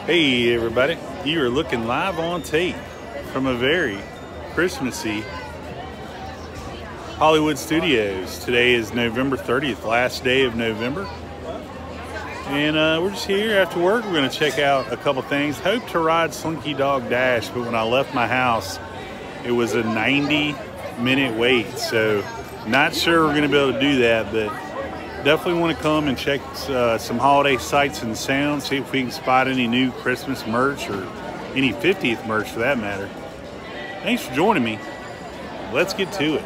Hey everybody, you are looking live on tape from a very Christmassy Hollywood Studios. Today is November 30th, last day of November. And we're just here after work. We're gonna check out a couple things. Hope to ride Slinky Dog Dash, but when I left my house, it was a 90-minute wait. So not sure we're gonna be able to do that, but definitely want to come and check some holiday sights and sounds, see if we can spot any new Christmas merch or any 50th merch for that matter. Thanks for joining me. Let's get to it.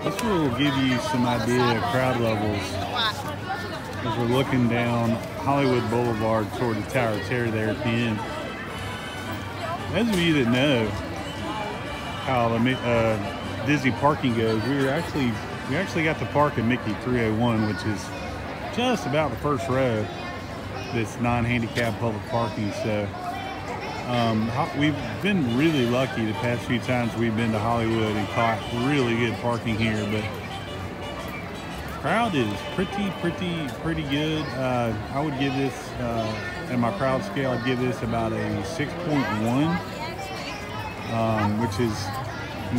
This will give you some idea of crowd levels as we're looking down Hollywood Boulevard toward the Tower of Terror there at the end. Those of you that know how the Disney parking goes, we actually got to park at Mickey 301, which is just about the first row that's non-handicapped public parking. So we've been really lucky the past few times we've been to Hollywood and caught really good parking here, but crowd is pretty good. I would give this at my crowd scale, I'd give this about a 6.1, which is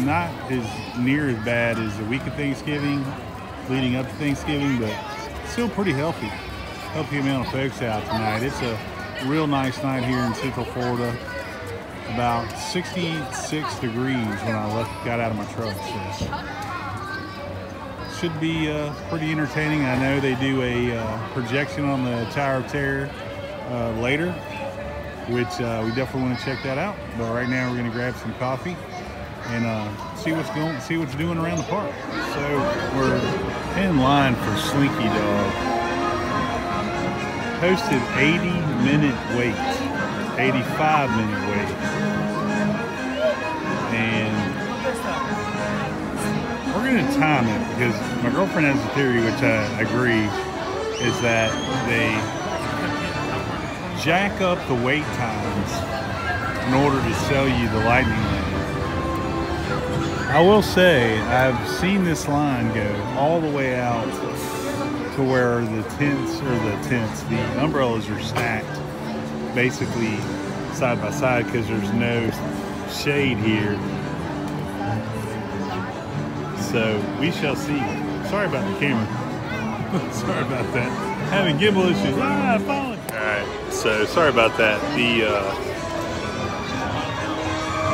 not as near as bad as the week of Thanksgiving leading up to Thanksgiving, but still pretty healthy amount of folks out tonight. It's a real nice night here in Central Florida. About 66 degrees when I got out of my truck. So should be pretty entertaining. I know they do a projection on the Tower of Terror later, which we definitely want to check that out. But right now we're going to grab some coffee and see what's doing around the park. So we're in line for Slinky Dog. Posted 80-minute wait, 85-minute wait, and we're going to time it because my girlfriend has a theory, which I agree, is that they jack up the wait times in order to sell you the lightning lane. I will say I've seen this line go all the way out to where the umbrellas are stacked basically side by side because there's no shade here. So we shall see. Sorry about the camera. Sorry about that. Having gimbal issues. Falling. Alright, so sorry about that.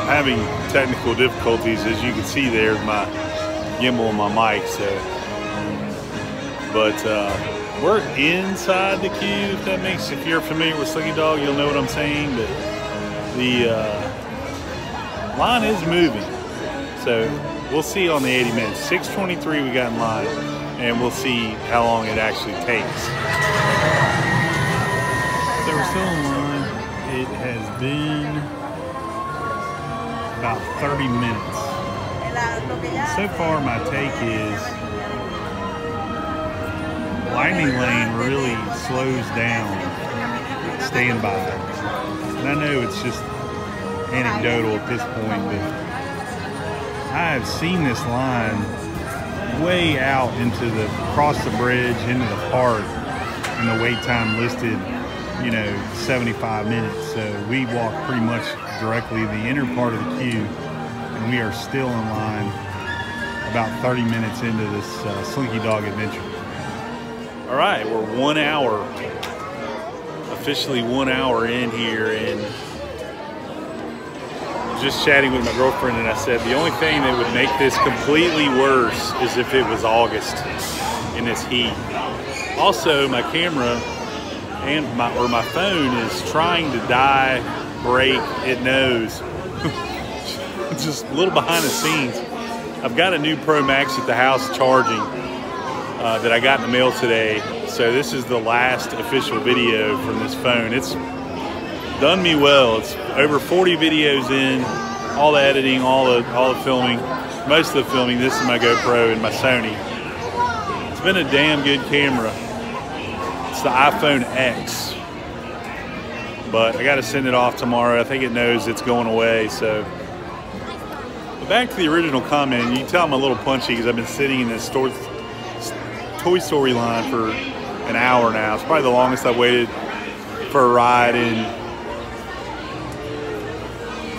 Having technical difficulties, as you can see there, my gimbal and my mic. So, but we're inside the queue. If you're familiar with Slinky Dog, you'll know what I'm saying. But the line is moving. So we'll see on the 80 minutes. 6:23 we got in line, and we'll see how long it actually takes. So we're still in line. It has been about 30 minutes. So far my take is lightning lane really slows down standby. And I know it's just anecdotal at this point, but I've seen this line way out into across the bridge into the park, and the wait time listed, 75 minutes. So we walk pretty much directly the inner part of the queue, and we are still in line about 30 minutes into this Slinky Dog adventure. All right, we're officially 1 hour in here, and just chatting with my girlfriend, and I said the only thing that would make this completely worse is if it was August in this heat. Also, my camera and my phone is trying to die, break, it knows. Just a little behind the scenes. I've got a new Pro Max at the house charging that I got in the mail today. So this is the last official video from this phone. It's done me well. It's over 40 videos in, all the editing, all the filming, most of the filming. This is my GoPro and my Sony. It's been a damn good camera. It's the iPhone X, but I got to send it off tomorrow. I think it knows it's going away, so back to the original comment, you can tell I'm a little punchy because I've been sitting in this Toy Story line for an hour now. It's probably the longest I've waited for a ride in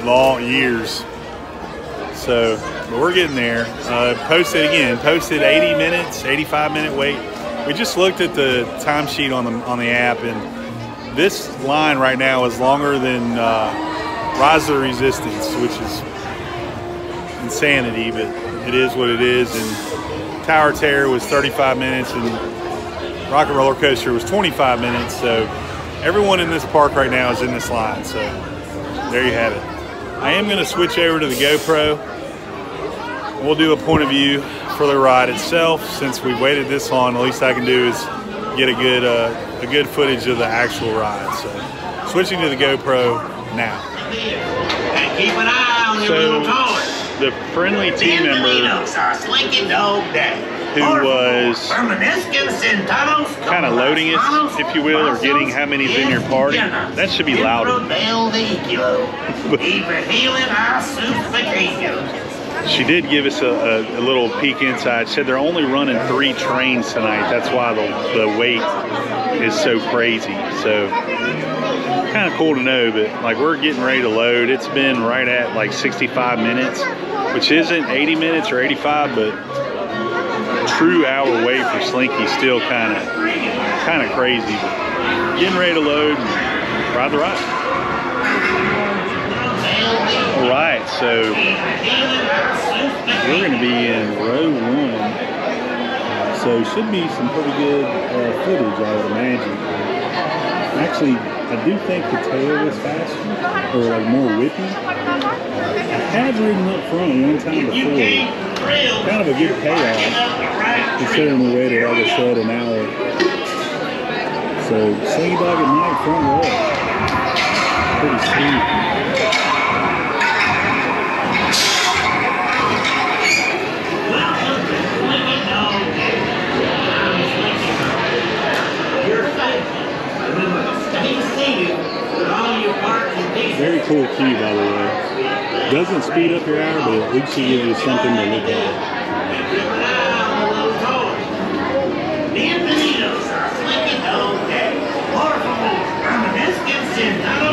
long years. So, but we're getting there. Posted 80 minutes, 85-minute wait. We just looked at the timesheet on the app, and this line right now is longer than Rise of the Resistance, which is insanity, but it is what it is. And Tower Terror was 35 minutes, and Rocket Roller Coaster was 25 minutes. So everyone in this park right now is in this line. So there you have it. I am going to switch over to the GoPro. We'll do a point of view for the ride itself. Since we've waited this long, the least I can do is get a good footage of the actual ride. So switching to the GoPro now. And keep an eye on your little toys. The friendly team member Slinky Dog Day. who was kind of loading it, if you will, or getting how many's in your party. That should be louder. She did give us a little peek inside. She said they're only running 3 trains tonight. That's why the wait is so crazy. So kind of cool to know, but like we're getting ready to load. It's been right at like 65 minutes, which isn't 80 minutes or 85, but true hour wait for Slinky still kind of crazy. But getting ready to load and ride the ride. All right, so we're going to be in row 1. So should be some pretty good footage, I would imagine. Actually, I do think the tail was faster, or like more whippy. I have ridden up front one time before. Kind of a good payoff, considering we waited, like I said, an hour. So, Slinky Dog at night, front row. Pretty sweet. Very cool queue, by the way. Doesn't speed up your hour, but at least it gives you something to look at.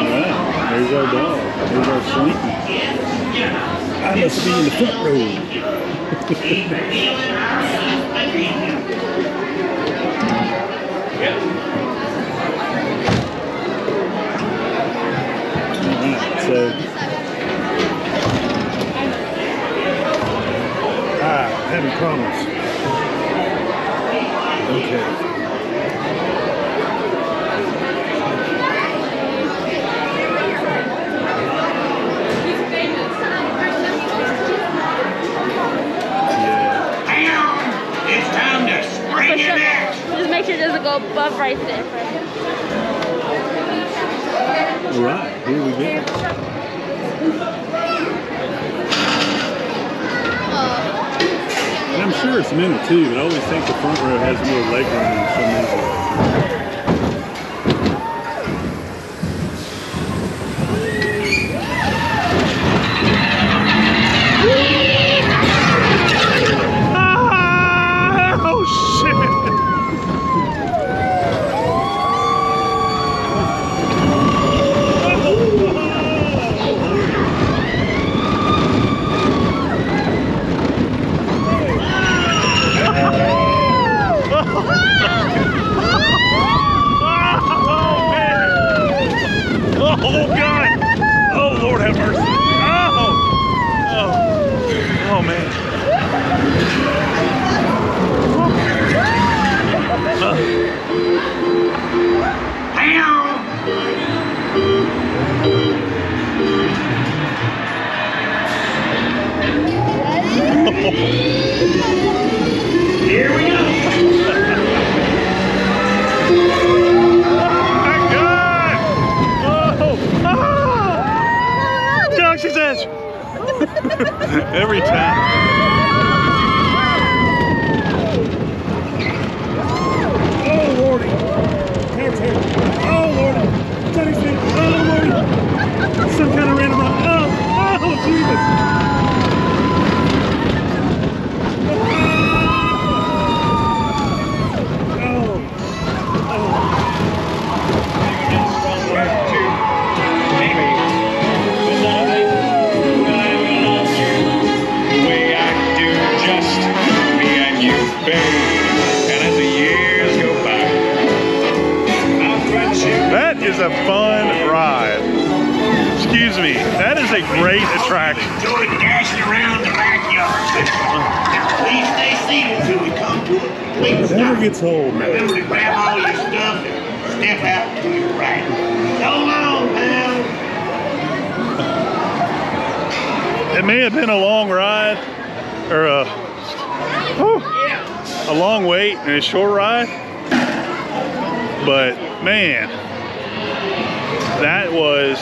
Alright, there's our dog. There's our Slinky. I must be in the front row. So, haven't promised. Okay. Yeah. It's time to spring it out. Just make sure it doesn't go above right there. All right, here we go. And I'm sure it's meant to, but I always think the front row has more leg room than some reason. Oh shit! Oh God! Oh Lord have mercy! Oh man! Here we go. Every time. Oh Lordy! Oh Lordy! Oh Lordy! Some kind of random. Oh Jesus! attraction. Enjoy dashing around the backyard. Please stay seated until we come to a complete It stop. never gets old, man. Remember to grab all your stuff and step out to your right. So long, pal. It may have been a long ride, or a long wait and a short ride, but man, that was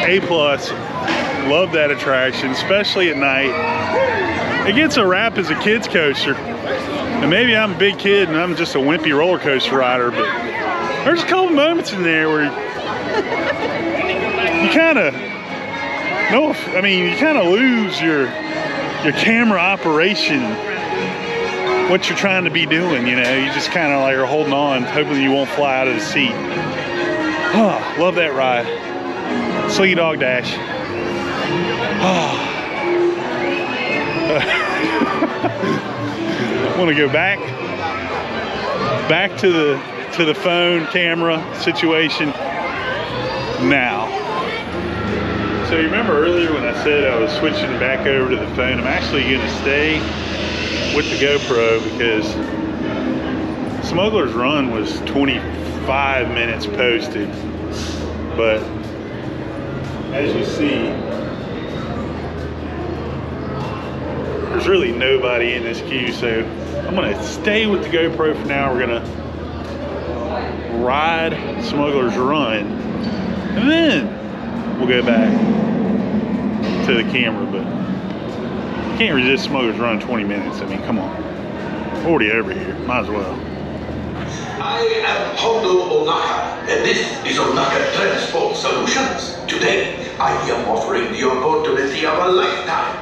A+. Love that attraction, especially at night. It gets a rap as a kid's coaster, and maybe I'm a big kid and I'm just a wimpy roller coaster rider, but there's a couple moments in there where you kind of lose your camera operation, what you're trying to be doing, you know. You just kind of like are holding on, hoping you won't fly out of the seat. Oh, love that ride. Slinky Dog Dash. Oh. I want to go back to the phone camera situation now. So you remember earlier when I said I was switching back over to the phone? I'm actually going to stay with the GoPro because Smuggler's Run was 25 minutes posted, but as you see, there's really nobody in this queue, so I'm gonna stay with the GoPro for now. We're gonna ride Smuggler's Run, and then we'll go back to the camera, but can't resist Smuggler's Run 20 minutes. I mean, come on. Already over here, might as well. I am Hondo Onaka, and this is Onaka Transport Solutions. Today, I am offering the opportunity of a lifetime.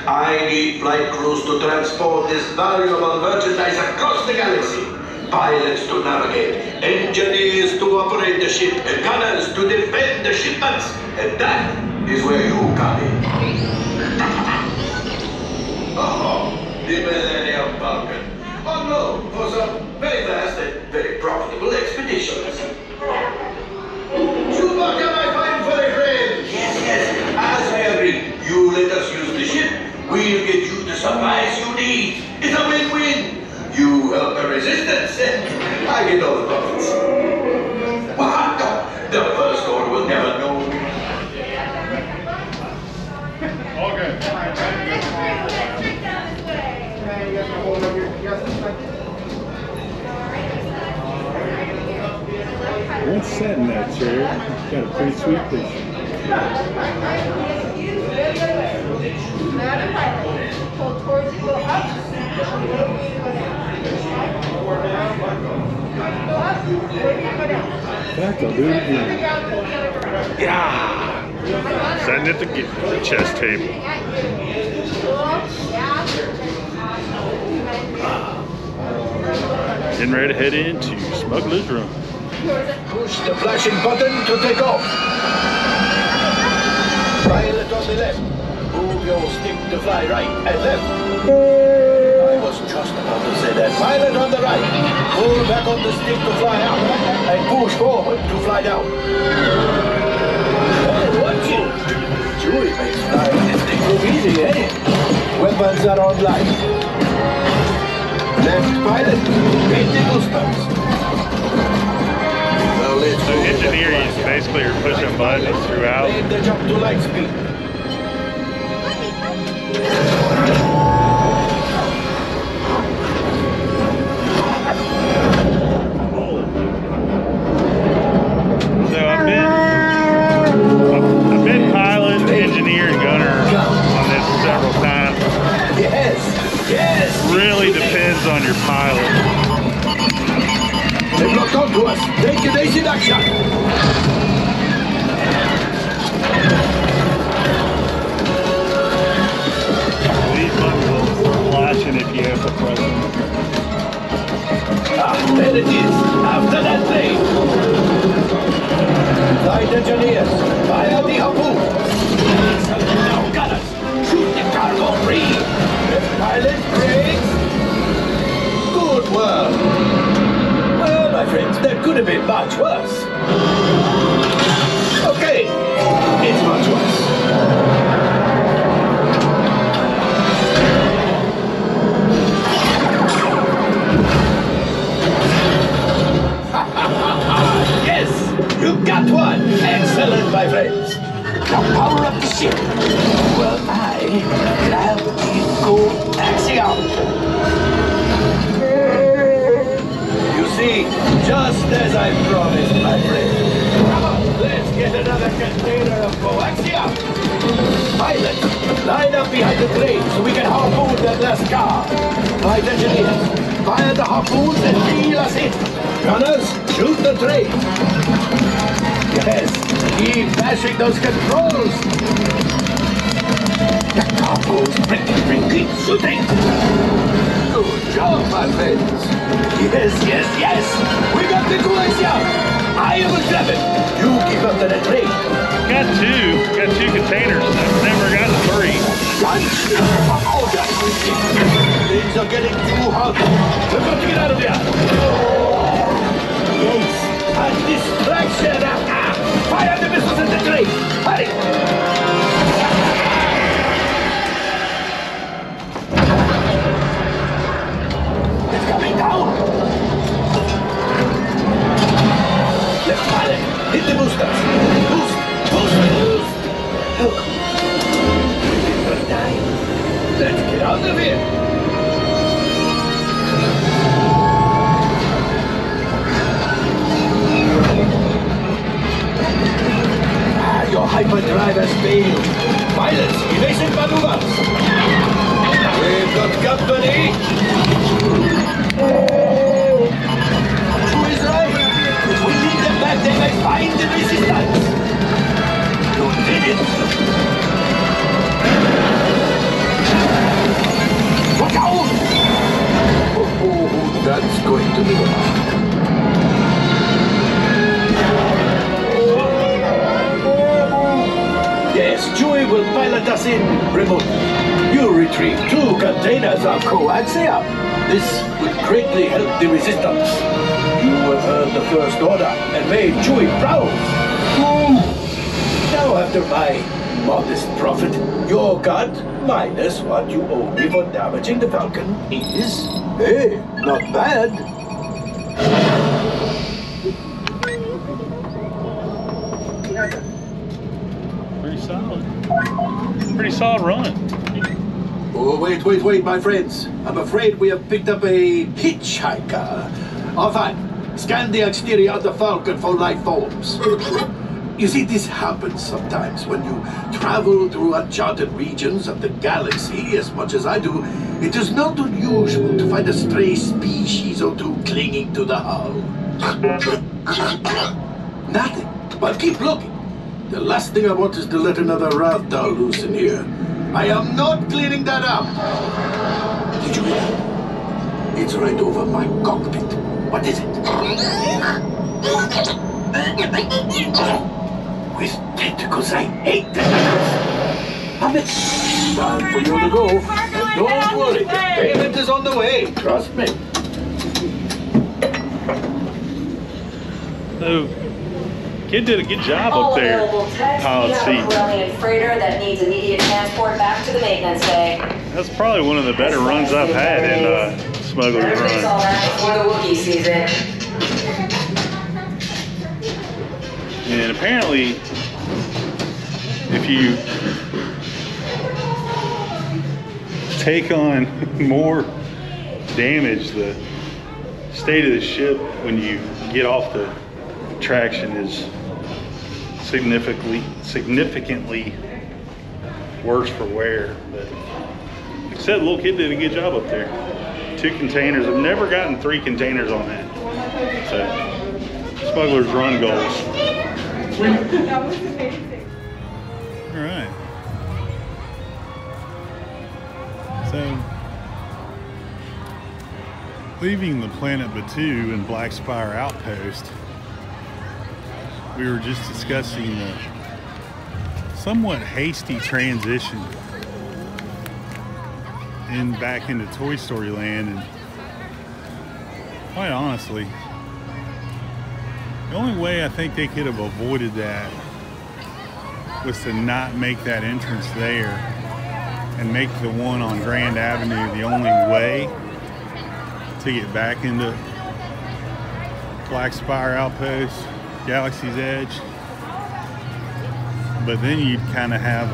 I need flight crews to transport this valuable merchandise across the galaxy. Pilots to navigate, engineers to operate the ship, and gunners to defend the shipments. And that is where you come in. Oh, the Millennium Falcon. On loan for some very fast and very profitable expeditions. Chewbacca, my fine furry friend! Yes, as I agree. You let us use the ship, we'll get you the supplies you need. It's a win-win. You help the resistance, and I get all the profits. What? The First Order will never know. Okay. What's set in that chair? Got a pretty sweet picture. Pull towards you, go up. Back, I'll do it again. Yeah! Setting at the chest table. Getting ready to head into Smuggler's Run. Push the flashing button to take off. Pilot on the left. Move your stick to fly right and left. I was just about to say that. Pilot on the right. Pull back on the stick to fly out. And push forward to fly down. Hey, watch it. Chewie makes flying this thing look easy, eh? Weapons are online. Left pilot. Make the goosebumps. So engineering basically are pushing buttons throughout. The jump to light speed. So I've been pilot, engineer, and gunner on this several times. Yes. Really depends on your pilot. They've locked onto us. Take evasive action. These buttons will flashing if you have to press them. Ah, there it is. After that plane. Flight engineers, fire the harpoon. Now gunners, shoot the cargo free. Left pilot, brakes. Good work. Well, my friends, that could have been much worse. Okay, It's much worse. Yes, you got one. Excellent, my friends. Now power up the ship. Well, I grab the coaxium. You see, just as I promised, my friend. Come on, let's get another container of coaxium. Pilot, line up behind the train so we can harpoon that last car. Flight engineers, fire the harpoons and reel us in. Gunners, shoot the train. Yes, keep bashing those controls. The cargo's pretty shooting. Good job, my friends. Yes. We got the coaxium. I will grab it. You keep up to the train. Got two containers. I've never gotten three. Things are getting too hot. We've got to get out of here. Yes, a distraction. Fire the missiles at the train. Hurry. It's coming down. Left pilot, hit the boosters. Boost. Look. Good time. Let's get out of here. Your hyperdrive has failed. Pilots, evasive maneuvers. We've got company. Who is right? If we lead them back, they may find the resistance. You did it. Look out! Oh, that's going to be hard. Yes, Chewie will pilot us in remote. You retrieve 2 containers of coaxium. This will greatly help the resistance. You have heard the First Order and made Chewie proud. Now, after my modest profit, your cut minus what you owe me for damaging the Falcon is, hey, not bad. Pretty solid run. Oh, wait, my friends. I'm afraid we have picked up a hitchhiker. Oh, fine. Scan the exterior of the Falcon for life forms. You see, this happens sometimes when you travel through uncharted regions of the galaxy as much as I do. It is not unusual to find a stray species or two clinging to the hull. Nothing, but keep looking. The last thing I want is to let another Rathdal loose in here. I am not cleaning that up. Did you hear that? It's right over my cockpit. What is it? With tentacles, I hate tentacles. Time for you to go. And don't worry, the payment is on the way. Trust me. So, kid did a good job up there. Pilot seat. Freighter that needs immediate transport back to the maintenance bay. That's probably one of the better runs I've had in Smuggler's Everything's all run. right before the Wookiee sees it. And apparently, if you take on more damage, the state of the ship when you get off the traction is significantly worse for wear. But like I said, the little kid did a good job up there. 2 containers. I've never gotten 3 containers on that. So, Smuggler's run goals. That was amazing. All right. So, leaving the planet Batuu and Black Spire Outpost, we were just discussing the somewhat hasty transition back into Toy Story Land, and quite honestly, the only way I think they could have avoided that was to not make that entrance there and make the one on Grand Avenue the only way to get back into Black Spire Outpost, Galaxy's Edge. But then you'd kind of have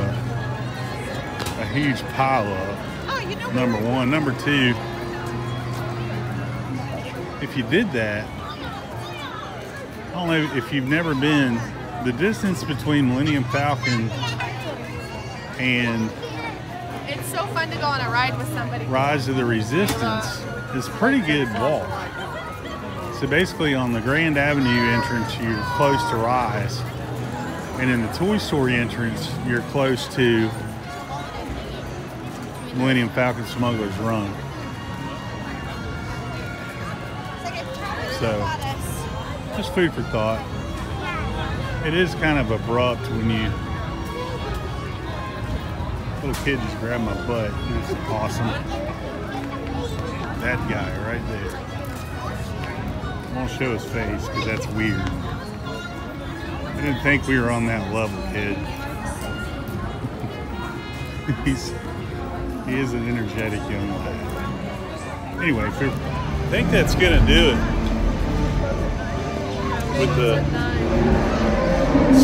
a huge pile up, number one. Number two, if you did that, I don't know if you've never been, the distance between Millennium Falcon and It's so fun to go on a ride with somebody. Rise of the Resistance is a pretty good walk. So basically on the Grand Avenue entrance, you're close to Rise. And in the Toy Story entrance, you're close to Millennium Falcon Smuggler's Run. So, just food for thought. It is kind of abrupt when you... Little kid just grabbed my butt. It's awesome. That guy right there. I won't show his face because that's weird. I didn't think we were on that level, kid. He is an energetic young lad. Anyway, I think that's gonna do it with the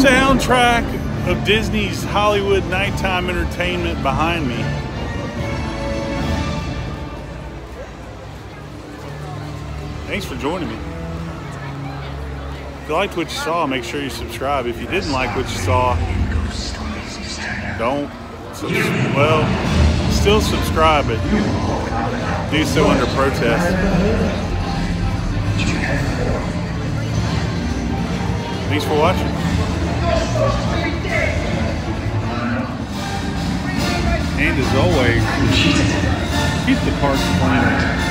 soundtrack of Disney's Hollywood nighttime entertainment behind me. Thanks for joining me. If you liked what you saw, make sure you subscribe. If you didn't like what you saw, don't. Well, still subscribe, but do so under protest. Thanks for watching. And as always, keep the parks clean.